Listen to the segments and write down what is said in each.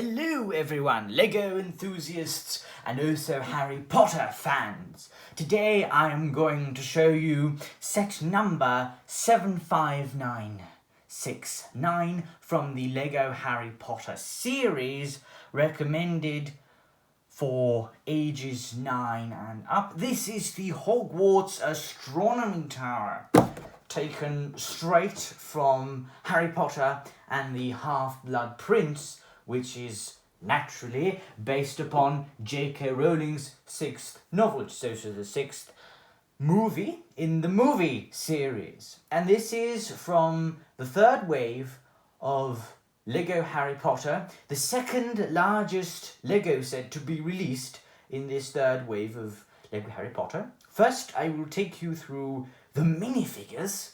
Hello everyone, Lego enthusiasts and also Harry Potter fans. Today I am going to show you set number 75969 from the Lego Harry Potter series, recommended for ages 9 and up. This is the Hogwarts Astronomy Tower, taken straight from Harry Potter and the Half-Blood Prince, which is naturally based upon J.K. Rowling's 6th novel, so the 6th movie in the movie series. And this is from the third wave of Lego Harry Potter, the second largest Lego set to be released in this third wave of Lego Harry Potter. First, I will take you through the minifigures.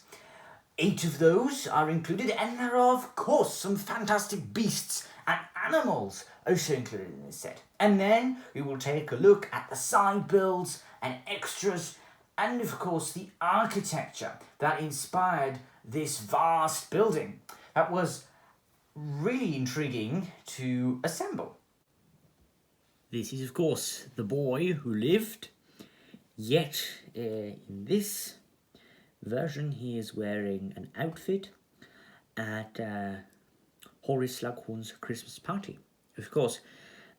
8 of those are included, and there are, of course, some fantastic beasts and animals also included in this set. And then we will take a look at the side builds and extras, and of course the architecture that inspired this vast building that was really intriguing to assemble. This is, of course, the boy who lived, yet in this version he is wearing an outfit at Horace Slughorn's Christmas party. Of course,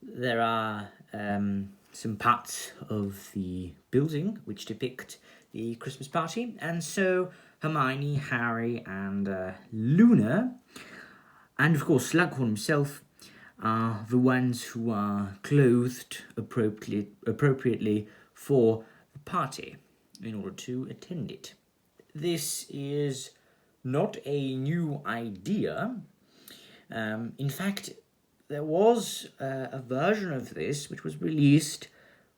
there are some parts of the building which depict the Christmas party, and so Hermione, Harry and Luna, and of course Slughorn himself, are the ones who are clothed appropriately for the party in order to attend it. This is not a new idea. In fact, there was a version of this which was released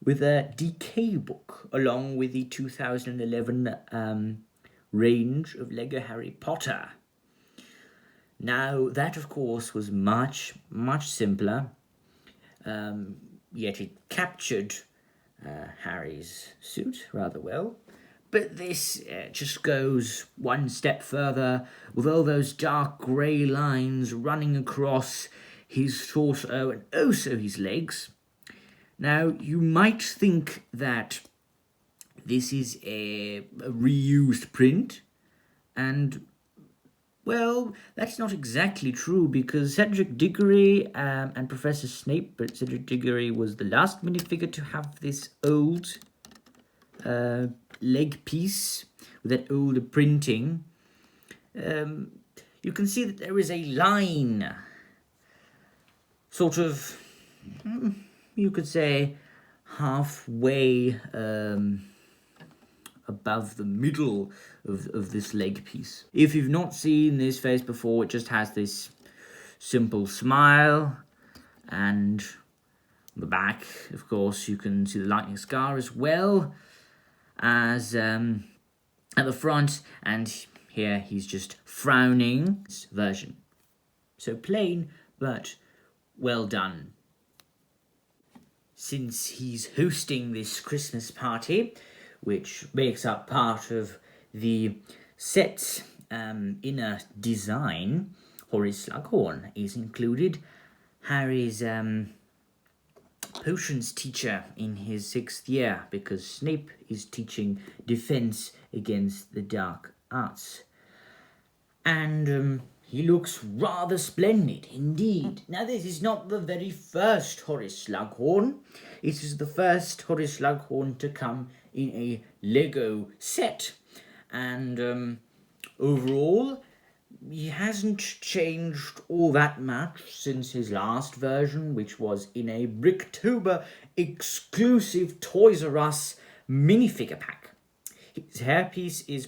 with a DK book along with the 2011 range of Lego Harry Potter. Now, that of course was much simpler, yet it captured Harry's suit rather well. But this just goes one step further, with all those dark grey lines running across his torso and also his legs. Now, you might think that this is a reused print, and, well, that's not exactly true, because Cedric Diggory and Professor Snape, but Cedric Diggory was the last minifigure to have this old leg piece with that older printing. You can see that there is a line, sort of, you could say, halfway above the middle of this leg piece. If you've not seen this face before, it just has this simple smile, and on the back, of course, you can see the lightning scar as well as at the front, and here he's just frowning. This version, so plain but well done. Since he's hosting this Christmas party, which makes up part of the set's inner design, Horace Slughorn is included, Harry's potions teacher in his 6th year, because Snape is teaching defense against the dark arts. And he looks rather splendid indeed. Now, this is not the very first Horace Slughorn. It is the first Horace Slughorn to come in a Lego set. And overall, he hasn't changed all that much since his last version, which was in a Bricktober exclusive Toys R Us minifigure pack. His hairpiece is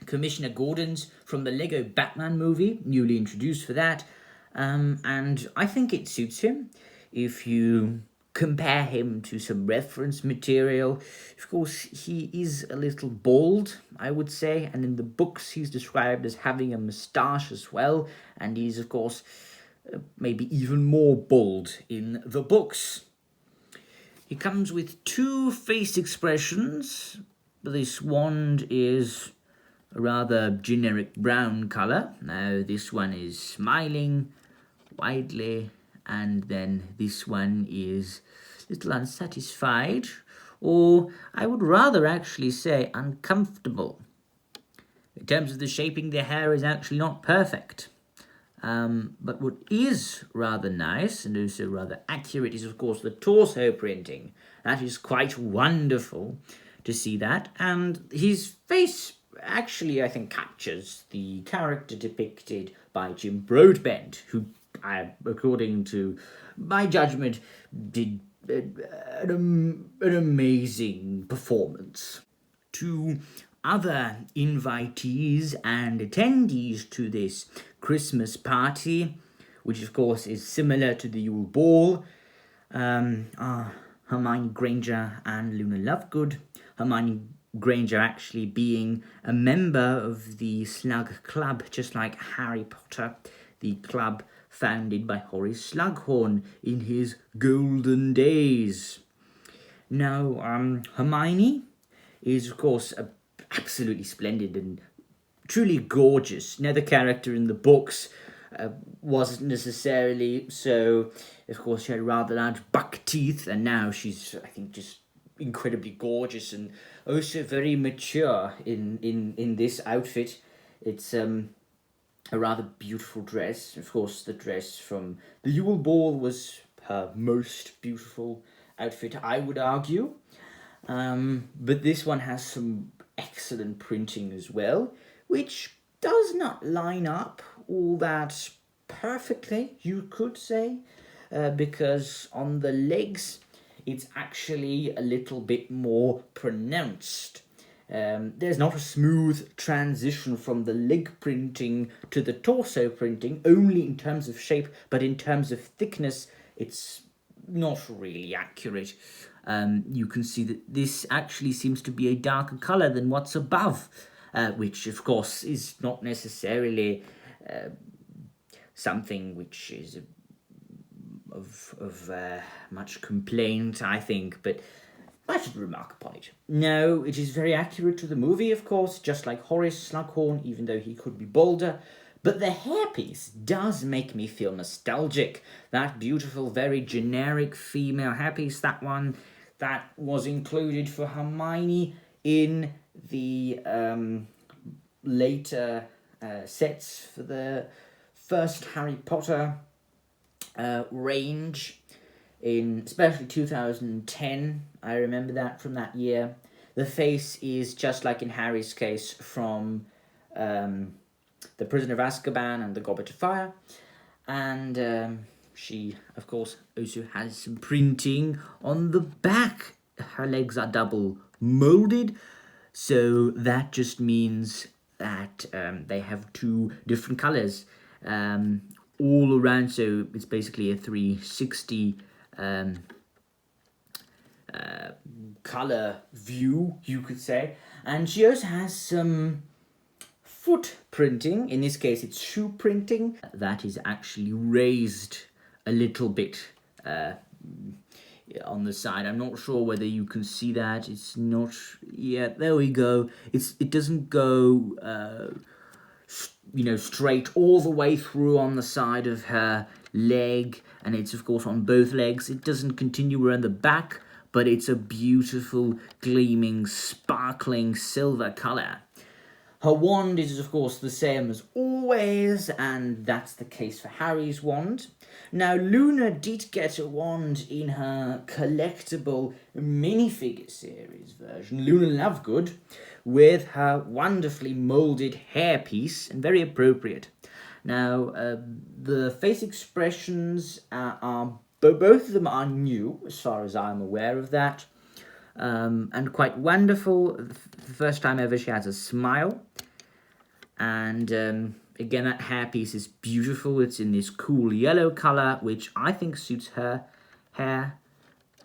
Commissioner Gordon's from the Lego Batman movie, newly introduced for that, and I think it suits him. If you compare him to some reference material, of course he is a little bald, I would say, and in the books he's described as having a moustache as well, and he's of course maybe even more bald in the books. He comes with 2 face expressions. This wand is a rather generic brown colour. Now this one is smiling widely and then this one is a little unsatisfied, or I would rather actually say uncomfortable. In terms of the shaping, the hair is actually not perfect. But what is rather nice and also rather accurate is, of course, the torso printing. That is quite wonderful to see that. And his face actually, I think, captures the character depicted by Jim Broadbent, who, according to my judgment, did an amazing performance. To other invitees and attendees to this Christmas party, which of course is similar to the Yule Ball, are Hermione Granger and Luna Lovegood. Hermione Granger actually being a member of the Slug Club, just like Harry Potter, the club founded by Horace Slughorn in his golden days. Now, Hermione is, of course, absolutely splendid and truly gorgeous. Now, the character in the books wasn't necessarily so. Of course, she had rather large buck teeth, and now she's, I think, just incredibly gorgeous and also very mature in this outfit. It's a rather beautiful dress. Of course, the dress from the Yule Ball was her most beautiful outfit, I would argue. But this one has some excellent printing as well, which does not line up all that perfectly, you could say, because on the legs it's actually a little bit more pronounced. There's not a smooth transition from the leg printing to the torso printing, only in terms of shape, but in terms of thickness, it's not really accurate. You can see that this actually seems to be a darker colour than what's above, which of course is not necessarily something which is of much complaint, I think, but I should remark upon it. No, it is very accurate to the movie, of course, just like Horace Slughorn, even though he could be bolder. But the hairpiece does make me feel nostalgic. That beautiful, very generic female hairpiece, that one that was included for Hermione in the later sets for the first Harry Potter range, in especially 2010. I remember that from that year. The face is just like in Harry's case from The Prisoner of Azkaban and The Goblet of Fire. And she, of course, also has some printing on the back. Her legs are double molded, so that just means that they have two different colours all around, so it's basically a 360 colour view, you could say. And she also has some foot printing. In this case, it's shoe printing. That is actually raised a little bit on the side. I'm not sure whether you can see that. It's not... Yeah, there we go. It doesn't go... straight all the way through on the side of her leg, and it's of course on both legs. It doesn't continue around the back, but it's a beautiful, gleaming, sparkling silver colour. Her wand is of course the same as always, and that's the case for Harry's wand. Now, Luna did get a wand in her collectible minifigure series version, Luna Lovegood, with her wonderfully moulded hairpiece, and very appropriate. Now, the face expressions are both of them are new, as far as I'm aware of that, and quite wonderful. The first time ever she has a smile, and again, that hairpiece is beautiful. It's in this cool yellow colour, which I think suits her hair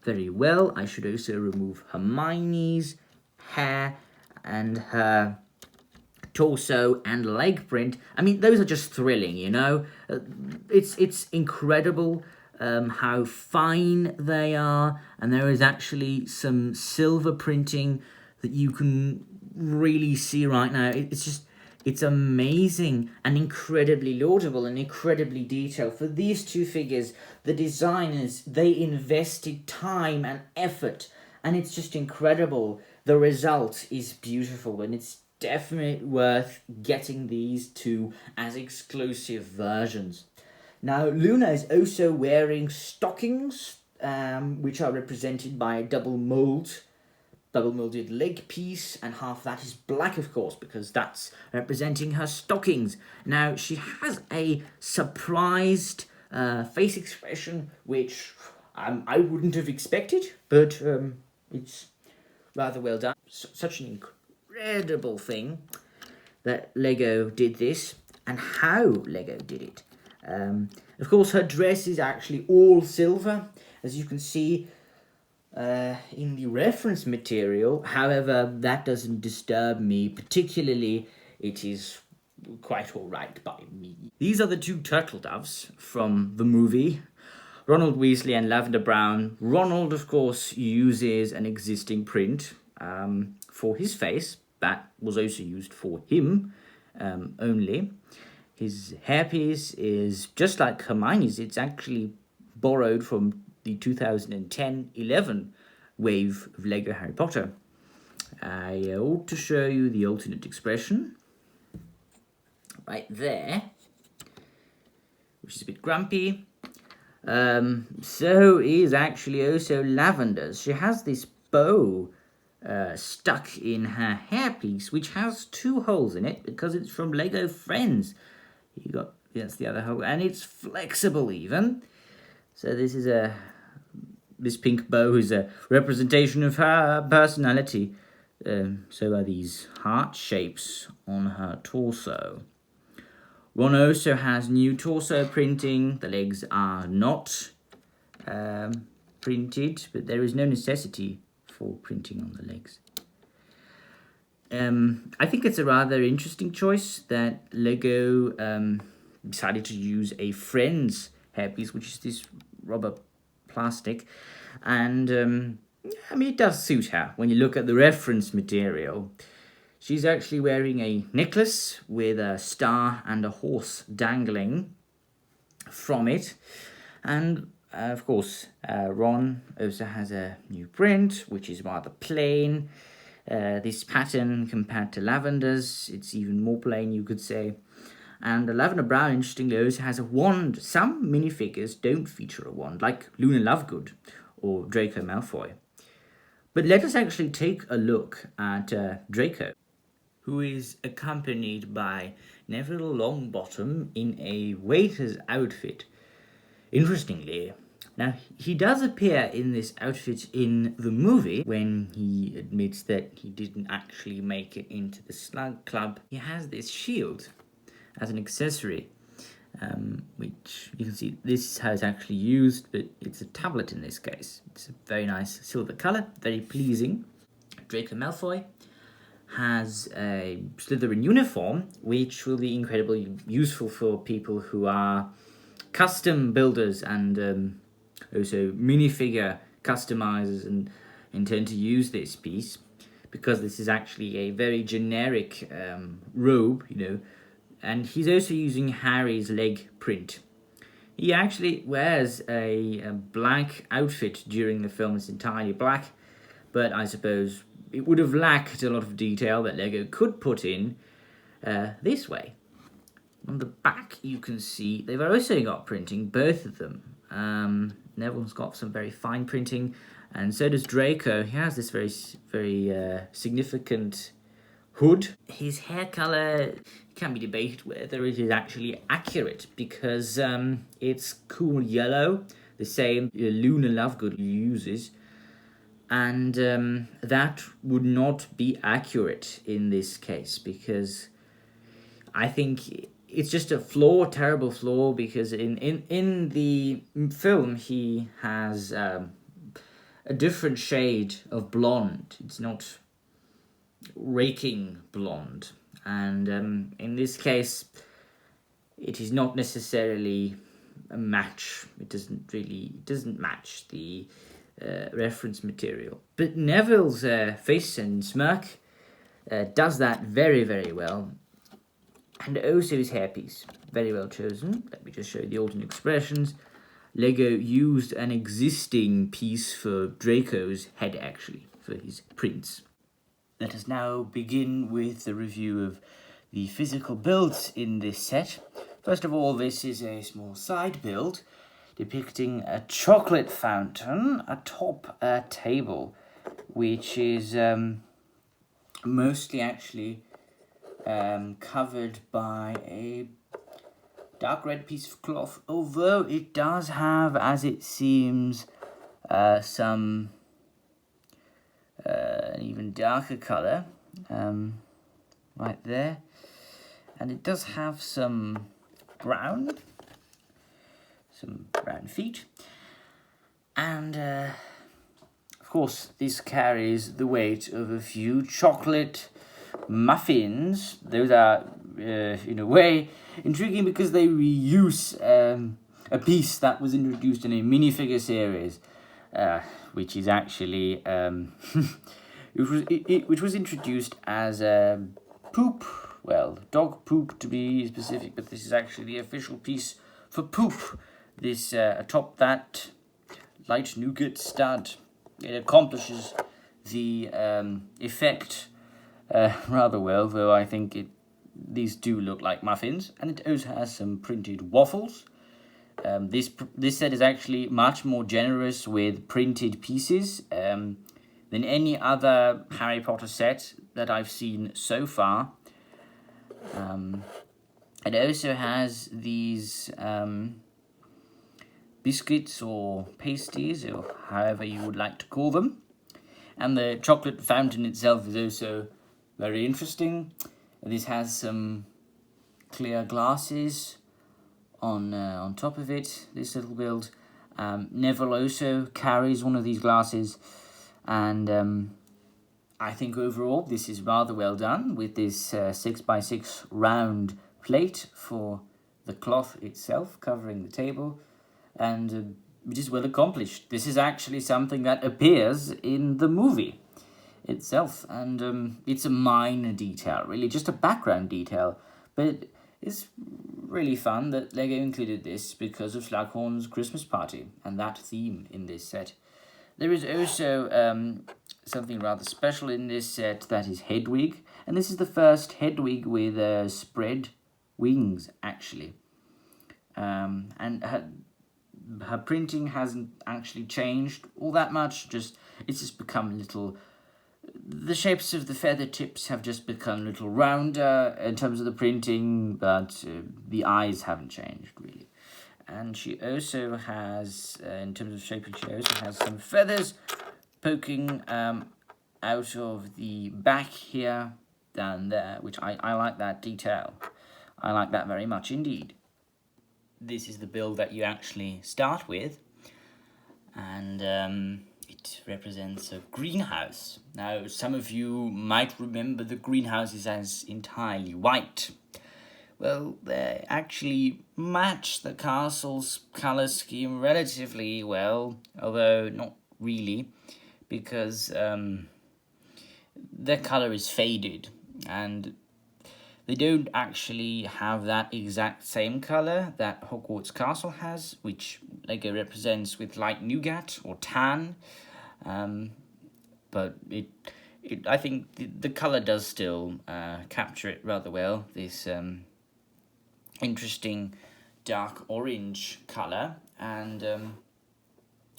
very well. I should also remove Hermione's hair and her torso and leg print. I mean, those are just thrilling, you know. It's incredible how fine they are, and there is actually some silver printing that you can really see right now. It's amazing and incredibly laudable and incredibly detailed. For these two figures, the designers, they invested time and effort, and it's just incredible. The result is beautiful, and it's definitely worth getting these two as exclusive versions. Now, Luna is also wearing stockings, which are represented by a double molded leg piece, and half that is black, of course, because that's representing her stockings. Now, she has a surprised face expression, which I wouldn't have expected, but it's rather well done. Such an incredible thing that Lego did this, and how Lego did it. Of course, her dress is actually all silver, as you can see in the reference material. However, that doesn't disturb me particularly. It is quite alright by me. These are the two turtle doves from the movie, Ronald Weasley and Lavender Brown. Ronald, of course, uses an existing print for his face. That was also used for him only. His hairpiece is just like Hermione's. It's actually borrowed from the 2010-11 wave of Lego Harry Potter. I ought to show you the alternate expression right there, which is a bit grumpy. So is actually also Lavender's. She has this bow stuck in her hairpiece, which has two holes in it because it's from Lego Friends. That's the other hole, and it's flexible even. So this pink bow is a representation of her personality. So are these heart shapes on her torso. Ron also has new torso printing. The legs are not printed, but there is no necessity for printing on the legs. I think it's a rather interesting choice that Lego decided to use a Friends hairpiece, which is this rubber plastic, and it does suit her. When you look at the reference material, she's actually wearing a necklace with a star and a horse dangling from it, and of course Ron also has a new print, which is rather plain. This pattern, compared to Lavender's, it's even more plain, you could say. And the Lavender Brown, interestingly, also has a wand. Some minifigures don't feature a wand, like Luna Lovegood or Draco Malfoy. But let us actually take a look at Draco, who is accompanied by Neville Longbottom in a waiter's outfit. Interestingly, now, he does appear in this outfit in the movie when he admits that he didn't actually make it into the Slug Club. He has this shield as an accessory, which you can see this is how it's actually used, but it's a tablet in this case. It's a very nice silver colour, very pleasing. Draco Malfoy has a Slytherin uniform, which will be incredibly useful for people who are custom builders and also minifigure customizers and intend to use this piece, because this is actually a very generic robe, and he's also using Harry's leg print. He actually wears a black outfit during the film. It's entirely black, but I suppose it would have lacked a lot of detail that Lego could put in this way. On the back, you can see they've also got printing, both of them. Neville's got some very fine printing, and so does Draco. He has this very significant hood. His hair colour can be debated whether it is actually accurate, because it's cool yellow, the same Luna Lovegood uses, and that would not be accurate in this case, because I think it's just a terrible flaw, because in the film he has a different shade of blonde. It's not raking blonde, and in this case it is not necessarily a match. It doesn't match the reference material. But Neville's face and smirk does that very, very well. And also his hairpiece, very well chosen. Let me just show you the alternate expressions. Lego used an existing piece for Draco's head, actually, for his prints. Let us now begin with the review of the physical builds in this set. First of all, this is a small side build depicting a chocolate fountain atop a table, which is mostly actually covered by a dark red piece of cloth, although it does have, as it seems, some an even darker colour right there, and it does have some brown feet, and of course this carries the weight of a few chocolate muffins. Those are in a way intriguing because they reuse a piece that was introduced in a minifigure series, which is actually which was introduced as poop. Well, dog poop to be specific, but this is actually the official piece for poop. This atop that light nougat stud, it accomplishes the effect rather well, though I think these do look like muffins, and it also has some printed waffles. This set is actually much more generous with printed pieces than any other Harry Potter set that I've seen so far. It also has these biscuits or pasties, or however you would like to call them. And the chocolate fountain itself is also very interesting. This has some clear glasses on top of it, this little build. Neville also carries one of these glasses, and I think overall this is rather well done with this 6x6 round plate for the cloth itself covering the table, and it is well accomplished. This is actually something that appears in the movie itself, and it's a minor detail, really just a background detail, but it's really fun that Lego included this because of Slughorn's Christmas party and that theme in this set. There is also something rather special in this set, that is Hedwig, and this is the first Hedwig with spread wings, actually. And her printing hasn't actually changed all that much, it's just become a little... The shapes of the feather tips have just become a little rounder in terms of the printing, but the eyes haven't changed, really. And she also has, in terms of shaping, she also has some feathers poking out of the back here, down there, which I like that detail. I like that very much indeed. This is the build that you actually start with, and it represents a greenhouse. Now, some of you might remember the greenhouses as entirely white. Well, they actually match the castle's colour scheme relatively well, although not really, because their colour is faded, and they don't actually have that exact same colour that Hogwarts Castle has, which Lego represents with light nougat or tan. But I think the colour does still capture it rather well. This interesting dark orange colour, and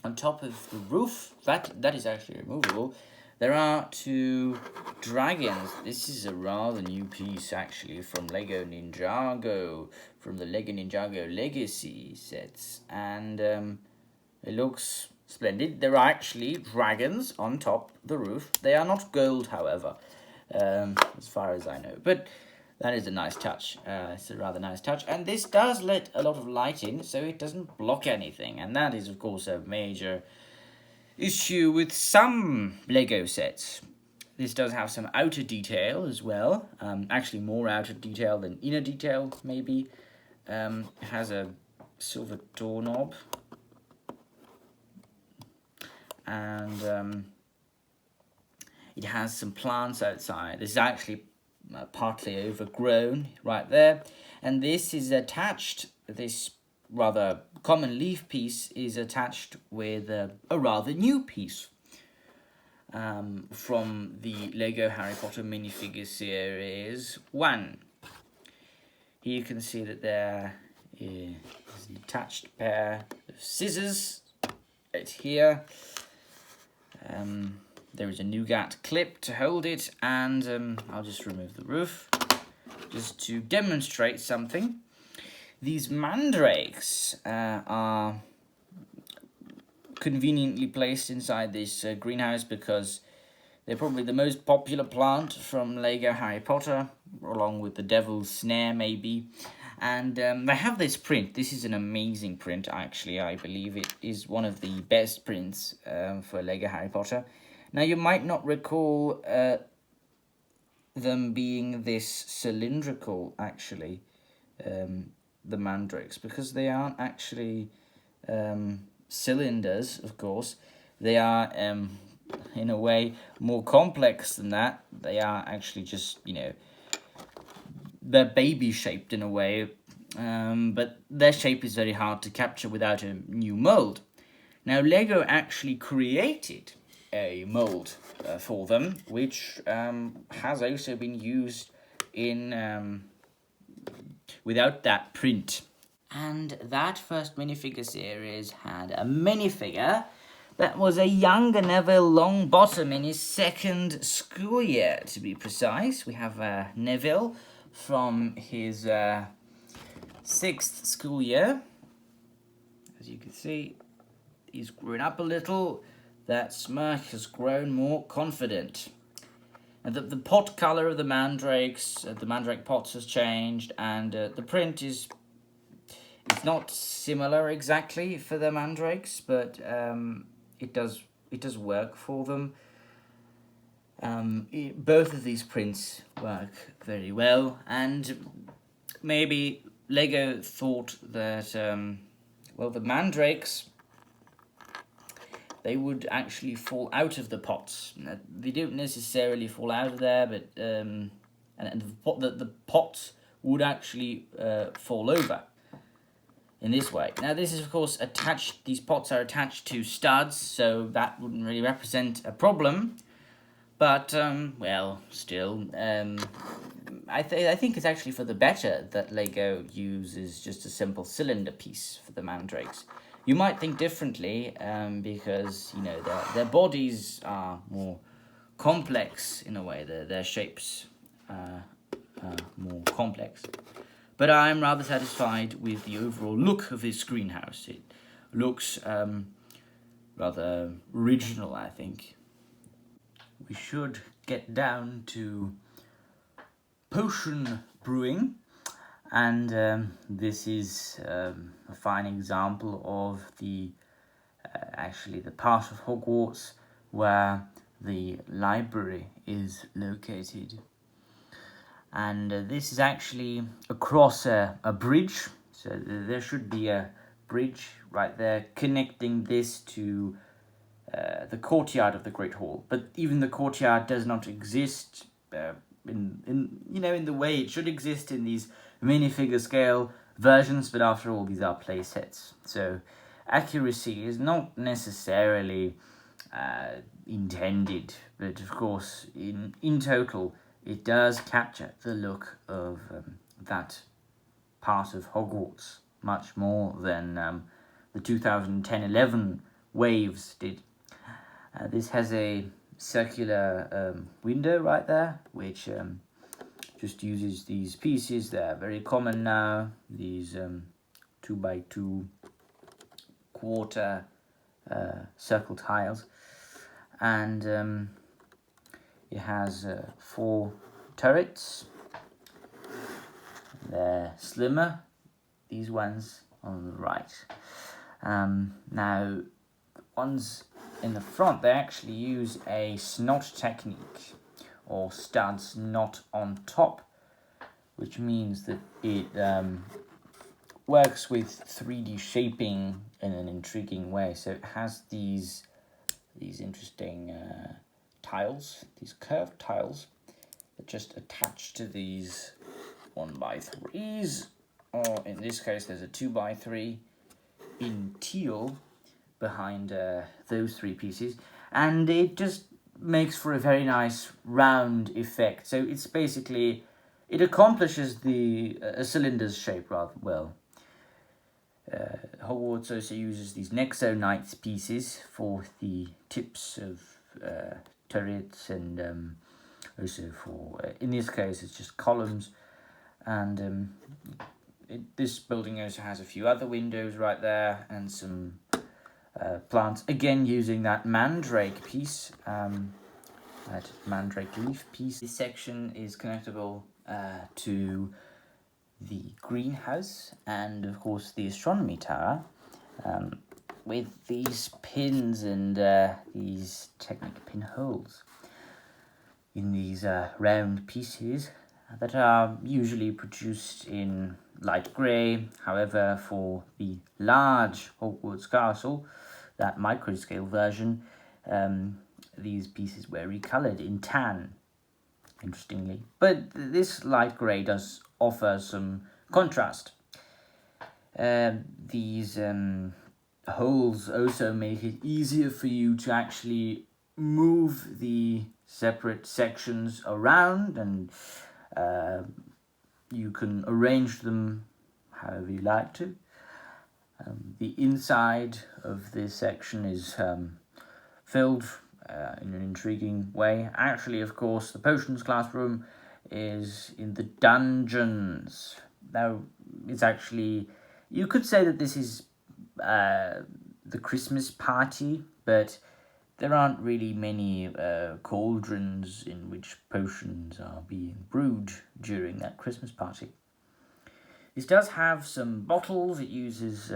on top of the roof, that is actually removable, there are two dragons. This is a rather new piece, actually, from Lego Ninjago, from the Lego Ninjago Legacy sets, and it looks splendid. There are actually dragons on top the roof. They are not gold, however, as far as I know, but that is a nice touch. It's a rather nice touch, and this does let a lot of light in, so it doesn't block anything, and that is, of course, a major issue with some Lego sets. This does have some outer detail as well, actually more outer detail than inner detail, maybe. It has a silver doorknob, and it has some plants outside. This is actually partly overgrown right there. And this is attached, this rather common leaf piece is attached with a rather new piece from the Lego Harry Potter minifigure series 1. Here you can see that there is an attached pair of scissors right here. There is a nougat clip to hold it, and I'll just remove the roof just to demonstrate something. These mandrakes are conveniently placed inside this greenhouse because they're probably the most popular plant from Lego Harry Potter, along with the Devil's Snare maybe. And they have this print. This is an amazing print, actually. I believe it is one of the best prints for Lego Harry Potter. Now, you might not recall them being this cylindrical, actually, the mandrakes, because they aren't actually cylinders, of course. They are, in a way, more complex than that. They are actually just, they're baby-shaped in a way, but their shape is very hard to capture without a new mold. Now, Lego actually created a mold for them, which has also been used in without that print. And that first minifigure series had a minifigure that was a younger Neville Longbottom in his second school year, to be precise. We have Neville from his 6th school year. As you can see, he's grown up a little. That smirk has grown more confident. And the pot colour of the mandrakes, the mandrake pots has changed, and the print is not similar exactly for the mandrakes, but it does work for them. Both of these prints work very well, and maybe Lego thought that the mandrakes, they would actually fall out of the pots. They don't necessarily fall out of there, but and the pots would actually fall over in this way. Now, this is, of course, attached. These pots are attached to studs, so that wouldn't really represent a problem. But, still, I think it's actually for the better that Lego uses just a simple cylinder piece for the mandrakes. You might think differently, because, their bodies are more complex in a way. Their shapes are more complex. But I'm rather satisfied with the overall look of this greenhouse. It looks rather original, I think. We should get down to potion brewing, and this is a fine example of the part of Hogwarts where the library is located. And this is actually across a bridge, so there should be a bridge right there connecting this to the courtyard of the Great Hall. But even the courtyard does not exist in the way it should exist in these minifigure scale versions, but after all, these are play sets, so accuracy is not necessarily intended, but of course in total it does capture the look of that part of Hogwarts much more than the 2010-11 waves did. This has a circular window right there, which just uses these pieces that are very common now, these 2x2 quarter circle tiles, and it has 4 turrets. They're slimmer, these ones on the right. Now, ones in the front, they actually use a snot technique, or studs not on top, which means that it works with 3D shaping in an intriguing way. So it has these interesting tiles, these curved tiles just attached to these 1x3s, or in this case there's a 2x3 in teal behind those three pieces, and it just makes for a very nice round effect. So it's basically, it accomplishes the a cylinder's shape rather well. Hogwarts also uses these Nexo pieces for the tips of turrets, and also for, in this case, it's just columns. And this building also has a few other windows right there, and some plants, again using that mandrake piece, that mandrake leaf piece. This section is connectable to the greenhouse and of course the astronomy tower, with these pins and these technic pinholes in these round pieces that are usually produced in light grey. However, for the large Hogwarts castle, that micro-scale version, these pieces were recoloured in tan, interestingly. But this light grey does offer some contrast. These holes also make it easier for you to actually move the separate sections around, and you can arrange them however you like to. The inside of this section is filled in an intriguing way. Actually, of course, the potions classroom is in the dungeons. Now, it's actually, you could say that this is the Christmas party, but there aren't really many cauldrons in which potions are being brewed during that Christmas party. This does have some bottles. It uses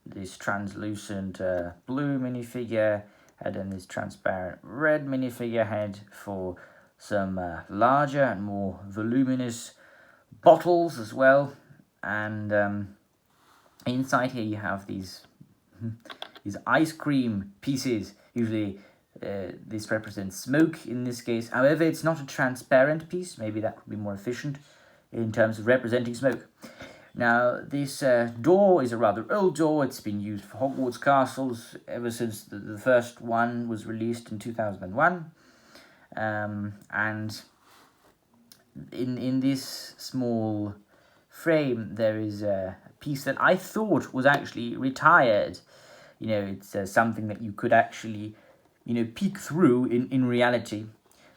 this translucent blue minifigure and then this transparent red minifigure head for some larger and more voluminous bottles as well. And inside here you have these ice cream pieces. Usually this represents smoke in this case. However, it's not a transparent piece. Maybe that would be more efficient in terms of representing smoke. Now, this door is a rather old door. It's been used for Hogwarts castles ever since the first one was released in 2001. And in this small frame, there is a piece that I thought was actually retired. You know, it's something that you could actually, peek through in reality.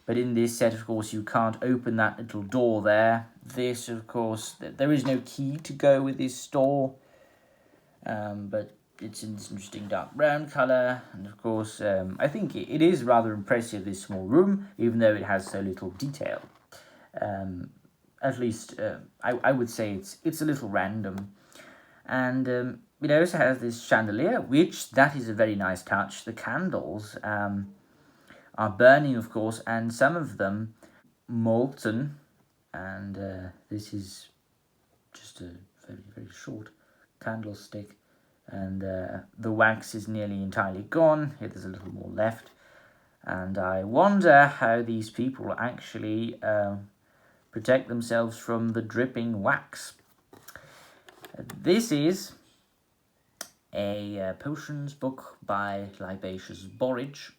But in this set, of course, you can't open that little door there. This, of course, there is no key to go with this door. But it's in this interesting dark brown colour. And, of course, I think it is rather impressive, this small room, even though it has so little detail. At least, I would say it's a little random. And it also has this chandelier, which, that is a very nice touch. The candles are burning, of course, and some of them molten, and this is just a very, very short candlestick, and the wax is nearly entirely gone. Here there's a little more left, and I wonder how these people actually protect themselves from the dripping wax. This is a potions book by Libatius Borage,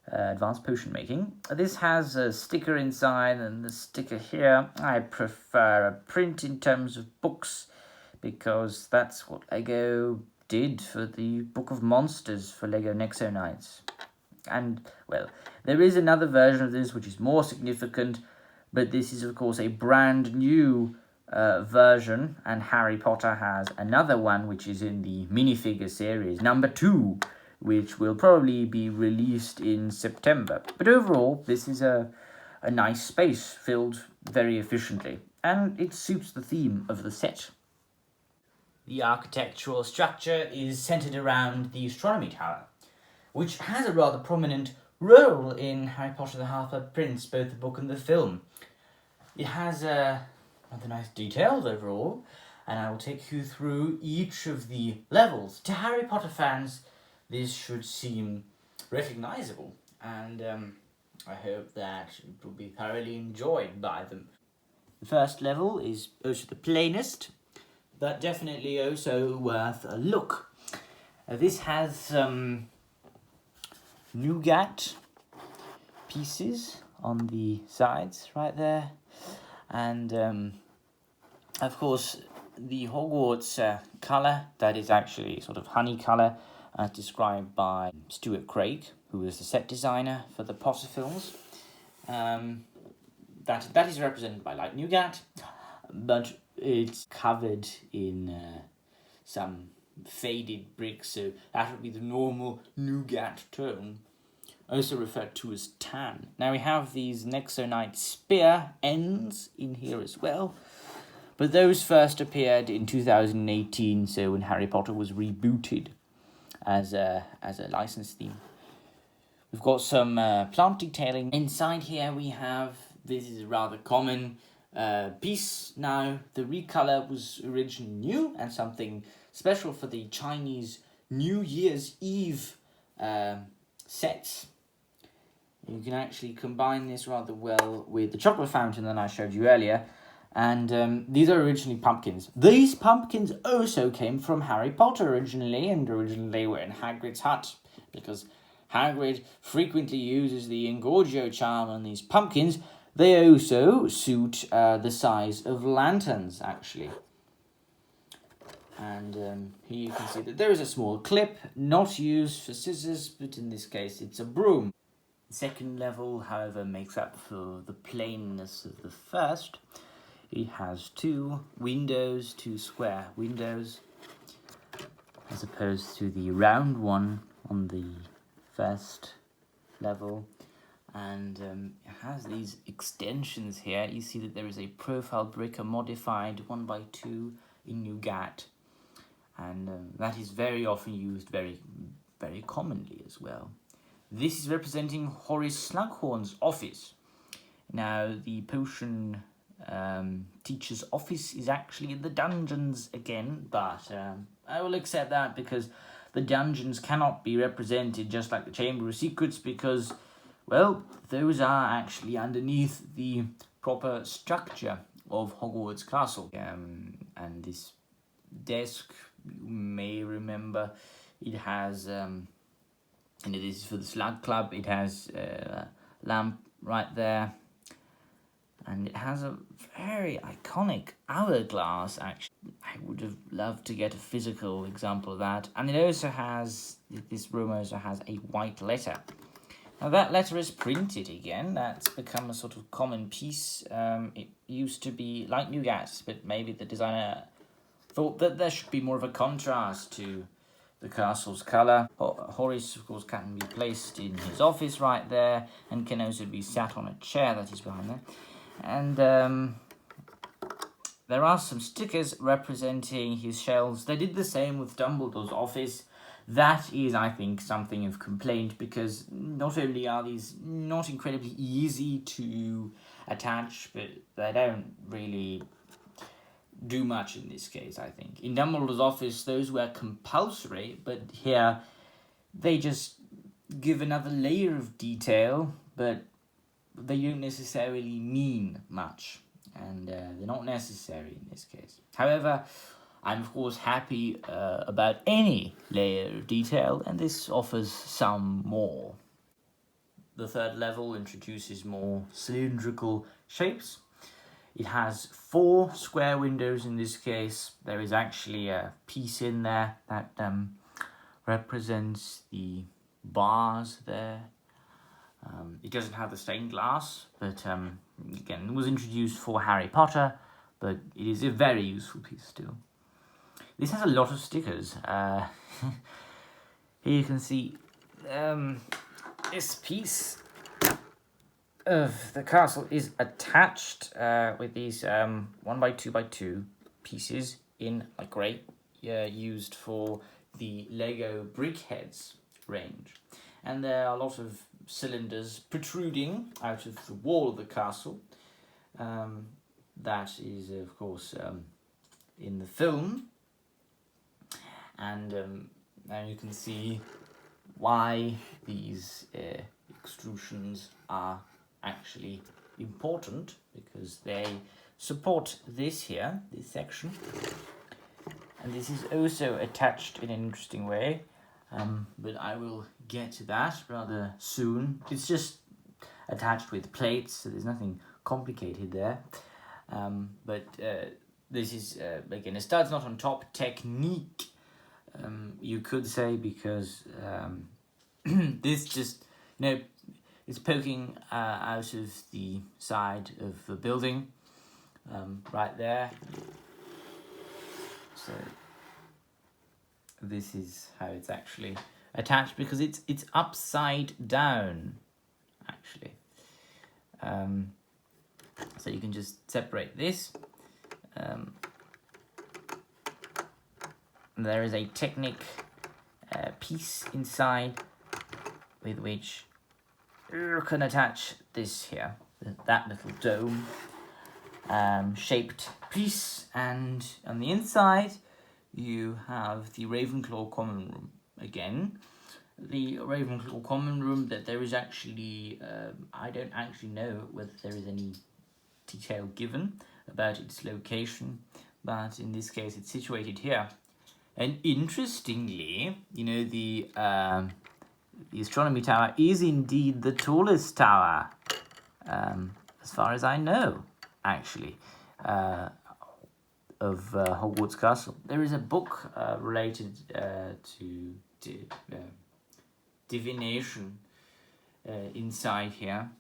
Advanced Potion Making. This has a sticker inside, and the sticker here, I prefer a print in terms of books, because that's what Lego did for the Book of Monsters for Lego Nexo Knights. And, well, there is another version of this which is more significant, but this is, of course, a brand new version, and Harry Potter has another one which is in the minifigure series, number 2, which will probably be released in September. But overall, this is a nice space filled very efficiently, and it suits the theme of the set. The architectural structure is centered around the Astronomy Tower, which has a rather prominent role in Harry Potter the Half-Blood Prince, both the book and the film. It has rather nice details overall, and I will take you through each of the levels. To Harry Potter fans, this should seem recognisable, and I hope that it will be thoroughly enjoyed by them. The first level is also the plainest, but definitely also worth a look. This has some nougat pieces on the sides right there, and of course the Hogwarts colour, that is actually sort of honey colour, as described by Stuart Craig, who was the set designer for the Potter films. That is represented by light nougat, but it's covered in some faded bricks, so that would be the normal nougat tone, also referred to as tan. Now we have these Nexonite spear ends in here as well, but those first appeared in 2018, so when Harry Potter was rebooted as a licensed theme. We've got some plant detailing. Inside here we have, this is a rather common piece. Now, the recolor was originally new and something special for the Chinese New Year's Eve sets. You can actually combine this rather well with the chocolate fountain that I showed you earlier. And these are originally pumpkins. These pumpkins also came from Harry Potter originally, and originally they were in Hagrid's hut, because Hagrid frequently uses the Engorgio charm on these pumpkins. They also suit the size of lanterns, actually. And here you can see that there is a small clip, not used for scissors, but in this case it's a broom. The second level, however, makes up for the plainness of the first. It has two windows, two square windows, as opposed to the round one on the first level. And it has these extensions here. You see that there is a profile brick, a modified 1x2 in nougat. And that is very often used very, very commonly as well. This is representing Horace Slughorn's office. Now, the potion teacher's office is actually in the dungeons again, but I will accept that because the dungeons cannot be represented just like the Chamber of Secrets, because, well, those are actually underneath the proper structure of Hogwarts Castle. And this desk, you may remember, it has, and it is for the Slug Club, it has a lamp right there. And it has a very iconic hourglass, actually. I would have loved to get a physical example of that. And it also has, this room also has a white letter. Now that letter is printed again. That's become a sort of common piece. It used to be light nougat, but maybe the designer thought that there should be more of a contrast to the castle's colour. Horace, of course, can be placed in his office right there, and can also be sat on a chair that is behind there. And there are some stickers representing his shelves. They did the same with Dumbledore's office. That is, I think, something of complaint, because not only are these not incredibly easy to attach, but they don't really do much in this case, I think. In Dumbledore's office, those were compulsory, but here they just give another layer of detail, but they don't necessarily mean much, and they're not necessary in this case. However, I'm of course happy about any layer of detail, and this offers some more. The third level introduces more cylindrical shapes. It has 4 square windows in this case. There is actually a piece in there that represents the bars there. It doesn't have the stained glass, but again, it was introduced for Harry Potter, but it is a very useful piece still. This has a lot of stickers. Here you can see this piece of the castle is attached with these 1x2x2 pieces in a grey, used for the Lego Brickheads range. And there are a lot of cylinders protruding out of the wall of the castle. That is, of course, in the film. And now you can see why these extrusions are actually important because they support this here, this section. And this is also attached in an interesting way, but I will get to that rather soon. It's just attached with plates, so there's nothing complicated there. But this is, again, a stud's not on top technique, you could say, because this just, it's poking out of the side of the building, right there. So this is how it's actually attached, because it's upside down, actually. So you can just separate this. There is a Technic piece inside with which you can attach this here, that little dome shaped piece, and on the inside you have the Ravenclaw common room again. The Ravenclaw common room, that there is actually, I don't actually know whether there is any detail given about its location, but in this case it's situated here. And interestingly, the astronomy tower is indeed the tallest tower, as far as I know, actually, of Hogwarts Castle. There is a book related to divination inside here,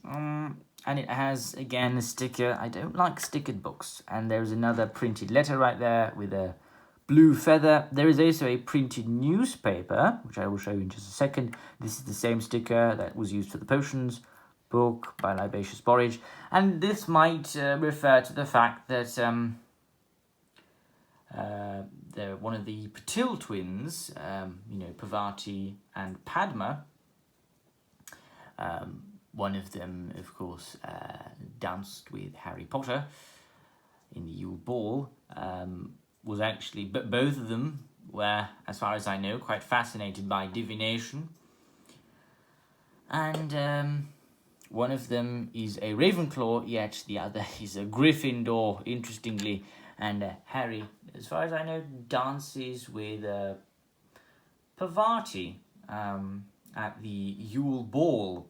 and it has again a sticker. I don't like stickered books, and there's another printed letter right there with a blue feather. There is also a printed newspaper, which I will show you in just a second. This is the same sticker that was used for the potions book by Libacious Borage, and this might refer to the fact that one of the Patil twins, Parvati and Padma, one of them, of course, danced with Harry Potter in the Yule Ball, was actually, but both of them were, as far as I know, quite fascinated by divination. And one of them is a Ravenclaw, yet the other is a Gryffindor, interestingly. And Harry, as far as I know, dances with Parvati at the Yule Ball.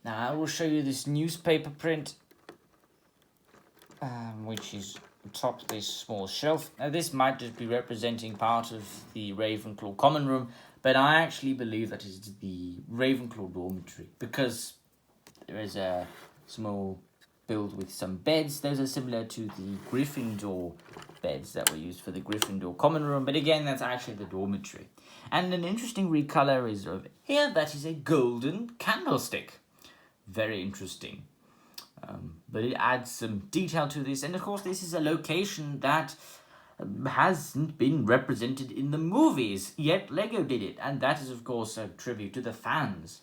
Now, I will show you this newspaper print, which is atop this small shelf. Now, this might just be representing part of the Ravenclaw common room, but I actually believe that is the Ravenclaw dormitory, because there is a small build with some beds. Those are similar to the Gryffindor beds that were used for the Gryffindor common room, but again, that's actually the dormitory. And an interesting recolor is over here. That is a golden candlestick. Very interesting. But it adds some detail to this, and of course this is a location that hasn't been represented in the movies, yet Lego did it, and that is of course a tribute to the fans,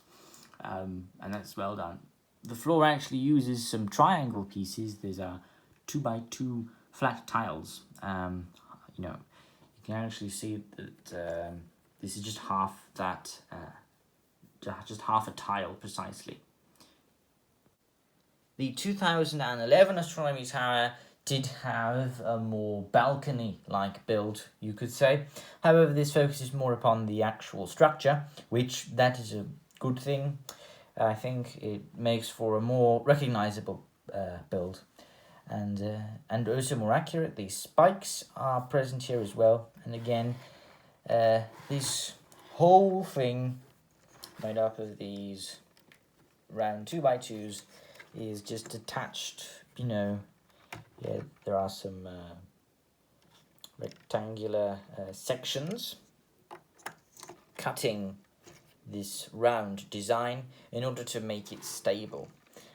and that's well done. The floor actually uses some triangle pieces. These are 2x2 flat tiles. You can actually see that this is just half that, just half a tile precisely. The 2011 Astronomy Tower did have a more balcony-like build, you could say. However, this focuses more upon the actual structure, which that is a good thing. I think it makes for a more recognizable build, and also more accurate. These spikes are present here as well, and again, this whole thing made up of these round 2x2s is just attached. There are some rectangular sections cutting this round design in order to make it stable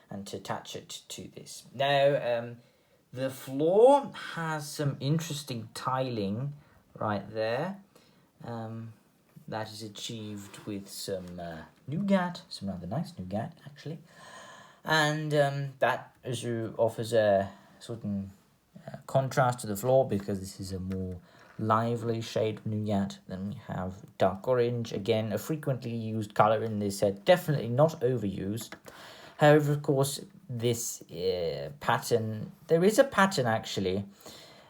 and to attach it to this. Now, the floor has some interesting tiling right there. That is achieved with some nougat, some rather nice nougat actually, and that offers a certain contrast to the floor, because this is a more lively shade of nougat. Then we have dark orange, again a frequently used color in this set, definitely not overused. However, of course, this pattern, there is a pattern actually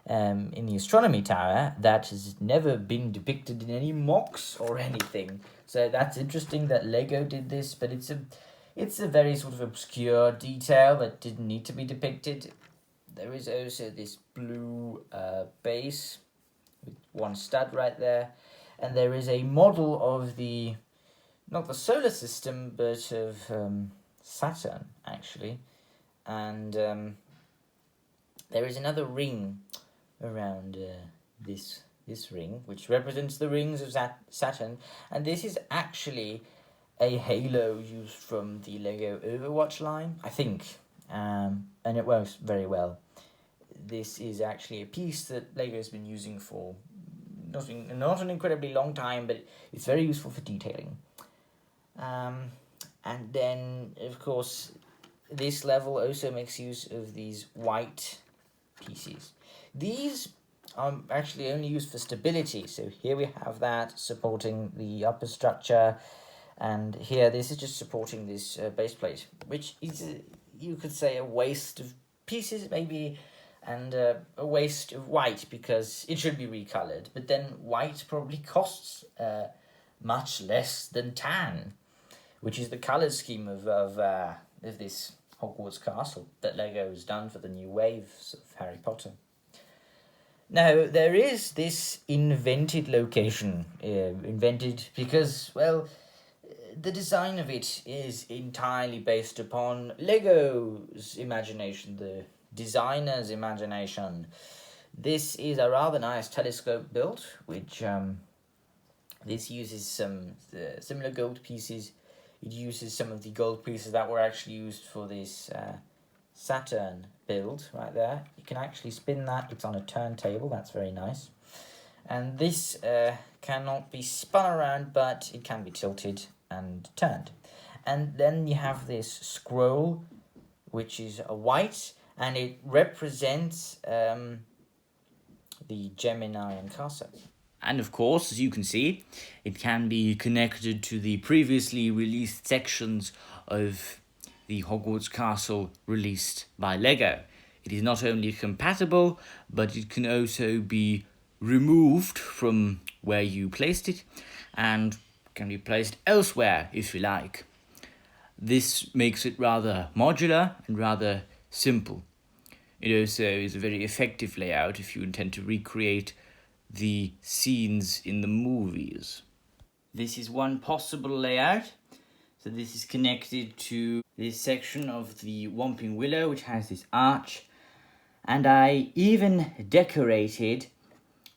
in the astronomy tower that has never been depicted in any mocks or anything. So that's interesting that Lego did this, but it's a very sort of obscure detail that didn't need to be depicted. There is also this blue base with one stud right there, and there is a model of the, not the solar system, but of Saturn actually, and there is another ring around this ring, which represents the rings of Saturn, and this is actually a halo used from the Lego Overwatch line, I think, and it works very well. This is actually a piece that Lego has been using for not an incredibly long time, but it's very useful for detailing. And then, of course, this level also makes use of these white pieces. These are actually only used for stability. So here we have that supporting the upper structure, and here this is just supporting this base plate, which is, you could say, a waste of pieces maybe, and a waste of white because it should be recolored. But then white probably costs much less than tan, which is the color scheme of this Hogwarts castle that Lego has done for the new waves of Harry Potter. Now, there is this invented location, invented because, well, the design of it is entirely based upon Lego's imagination, the designer's imagination. This is a rather nice telescope built, which this uses some similar gold pieces. It uses some of the gold pieces that were actually used for this Saturn build right there. You can actually spin that. It's on a turntable. That's very nice. And this cannot be spun around, but it can be tilted and turned. And then you have this scroll, which is a white, and it represents the Gemini Casa. And of course, as you can see, it can be connected to the previously released sections of the Hogwarts Castle released by Lego. It is not only compatible, but it can also be removed from where you placed it and can be placed elsewhere if you like. This makes it rather modular and rather simple. It also is a very effective layout if you intend to recreate the scenes in the movies. This is one possible layout. So this is connected to this section of the Whomping Willow, which has this arch. And I even decorated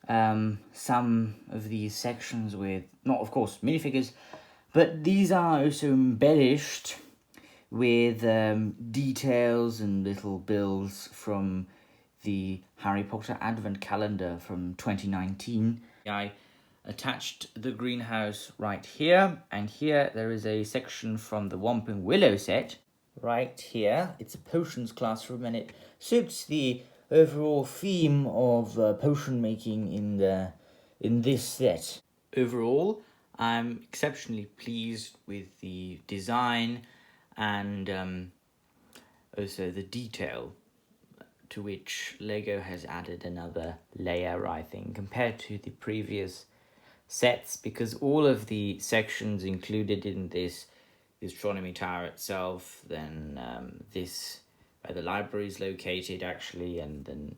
some of these sections with, not of course minifigures, but these are also embellished with details and little bills from the Harry Potter Advent Calendar from 2019. I attached the greenhouse right here, and here there is a section from the Whomping Willow set. Right here, it's a potions classroom, and it suits the overall theme of potion making in this set. Overall, I'm exceptionally pleased with the design and also the detail, to which Lego has added another layer, I think, compared to the previous sets, because all of the sections included in this, the astronomy tower itself, then this where the library is located actually, and then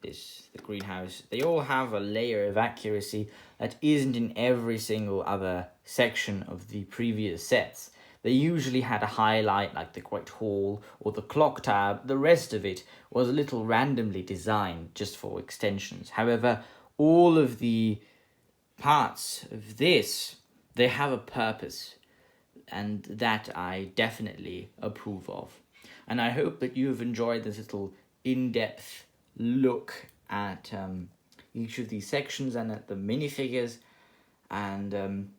this, the greenhouse, they all have a layer of accuracy that isn't in every single other section of the previous sets. They usually had a highlight like the Great Hall or the clock tower. The rest of it was a little randomly designed just for extensions. However, all of the parts of this, they have a purpose, and that I definitely approve of. And I hope that you have enjoyed this little in-depth look at each of these sections and at the minifigures, and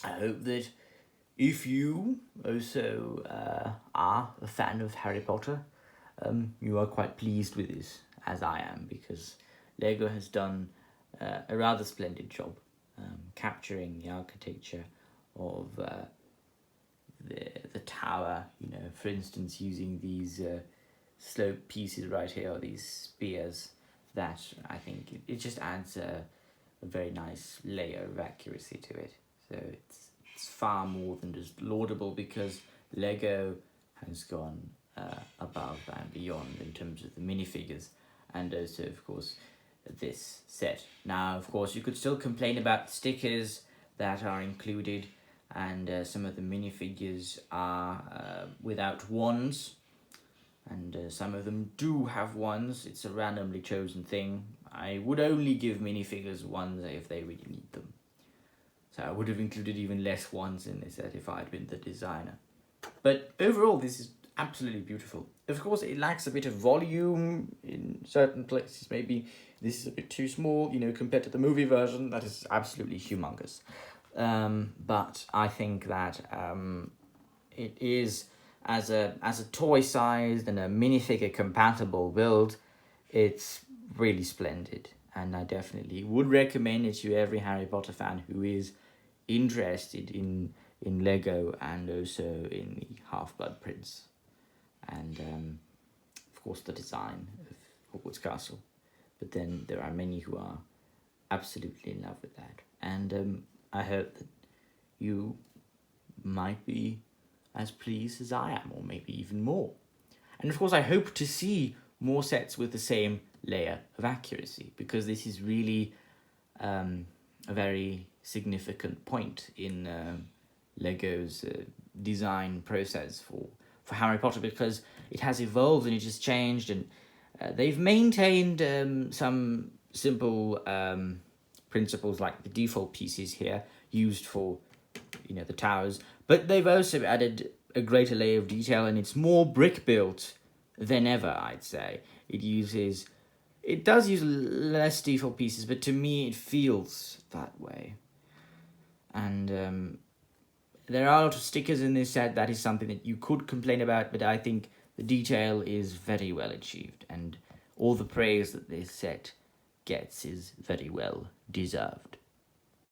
I hope that if you also are a fan of Harry Potter, you are quite pleased with this, as I am, because Lego has done a rather splendid job capturing the architecture of the tower. For instance, using these slope pieces right here, or these spears, that I think it just adds a very nice layer of accuracy to it. So it's far more than just laudable, because Lego has gone above and beyond in terms of the minifigures, and also, of course, this set. Now, of course, you could still complain about the stickers that are included, and some of the minifigures are without wands, and some of them do have wands. It's a randomly chosen thing. I would only give minifigures wands if they really need them. So I would have included even less wands in this set if I'd been the designer. But overall, this is absolutely beautiful. Of course, it lacks a bit of volume in certain places. Maybe this is a bit too small, compared to the movie version. That is absolutely humongous. But I think that it is, as a toy-sized and a minifigure compatible build, it's really splendid. And I definitely would recommend it to every Harry Potter fan who is interested in Lego, and also in the Half-Blood Prince, and of course the design of Hogwarts Castle. But then there are many who are absolutely in love with that, and I hope that you might be as pleased as I am, or maybe even more. And of course, I hope to see more sets with the same layer of accuracy, because this is really a very significant point in Lego's design process for Harry Potter, because it has evolved and it has changed, and they've maintained some simple principles, like the default pieces here used for the towers, but they've also added a greater layer of detail, and it's more brick built than ever, I'd say. It does use less default pieces, but to me it feels that way. And there are a lot of stickers in this set. That is something that you could complain about, but I think the detail is very well achieved, and all the praise that this set gets is very well deserved.